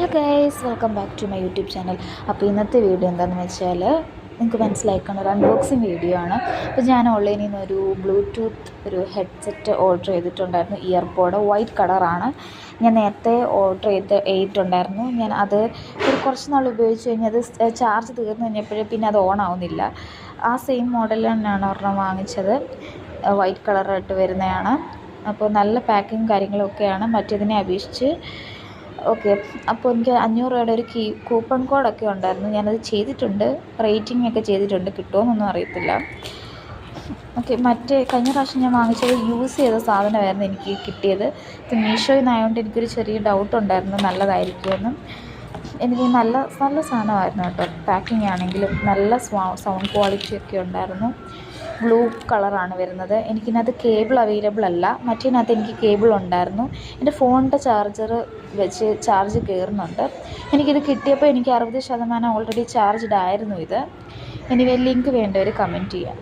Hello guys, welcome back to my YouTube channel. അപ്പോൾ ഇന്നത്തെ video എന്താണെന്ന് വെച്ചാൽ നിങ്ങൾക്ക് മനസ്സിലാക്കണം, ഒരു അൺബോക്സിങ് വീഡിയോ ആണ്. അപ്പോൾ ഞാൻ ഓൺലൈനിൽ നിന്ന് ഒരു ബ്ലൂടൂത്ത് ഒരു ഹെഡ്സെറ്റ് ഓർഡർ ചെയ്തിട്ടുണ്ടായിരുന്നു. ഇയർപോഡ് വൈറ്റ് കളറാണ്. ഞാൻ നേരത്തെ ഓർഡർ ചെയ്തിട്ടുണ്ടായിരുന്നു. ഞാൻ അത് കുറച്ച് നാൾ ഉപയോഗിച്ച് കഴിഞ്ഞാൽ അത് ചാർജ് തീർന്നു കഴിഞ്ഞപ്പോഴേ പിന്നെ അത് ഓൺ ആവുന്നില്ല. ആ സെയിം മോഡൽ തന്നെയാണ് ഒരെണ്ണം വാങ്ങിച്ചത്. വൈറ്റ് കളറായിട്ട് വരുന്നതാണ്. അപ്പോൾ നല്ല പാക്കിങ് കാര്യങ്ങളൊക്കെയാണ് മറ്റേതിനെ അപേക്ഷിച്ച്. ഓക്കെ, അപ്പോൾ എനിക്ക് 500 രൂപയുടെ ഒരു കൂപ്പൺ കോഡൊക്കെ ഉണ്ടായിരുന്നു. ഞാനത് ചെയ്തിട്ടുണ്ട്, റേറ്റിംഗ് ഒക്കെ ചെയ്തിട്ടുണ്ട്. കിട്ടുമോയെന്നൊന്നും അറിയത്തില്ല. ഓക്കെ, കഴിഞ്ഞ പ്രാവശ്യം ഞാൻ വാങ്ങിച്ചത് യൂസ് ചെയ്ത സാധനമായിരുന്നു എനിക്ക് കിട്ടിയത്. ഇത് മീഷോയിൽ നിന്നായതുകൊണ്ട് എനിക്കൊരു ചെറിയ ഡൗട്ട് ഉണ്ടായിരുന്നു നല്ലതായിരിക്കുമെന്ന്. എനിക്ക് നല്ല സാധനമായിരുന്നു കേട്ടോ. പാക്കിംഗ് ആണെങ്കിലും നല്ല സൗണ്ട് ക്വാളിറ്റി ഒക്കെ ഉണ്ടായിരുന്നു. ബ്ലൂ കളറാണ് വരുന്നത്. എനിക്കിതിനകത്ത് കേബിൾ അവൈലബിൾ അല്ല. മറ്റേതിനകത്ത് എനിക്ക് കേബിൾ ഉണ്ടായിരുന്നു. എൻ്റെ ഫോണിൻ്റെ ചാർജർ വെച്ച് ചാർജ് കയറുന്നുണ്ട്. എനിക്കിത് കിട്ടിയപ്പോൾ എനിക്ക് 60% ഓൾറെഡി ചാർജ്ഡ് ആയിരുന്നു ഇത്. എനിവേ ലിങ്ക് വേണ്ടവർ കമൻറ്റ് ചെയ്യാം.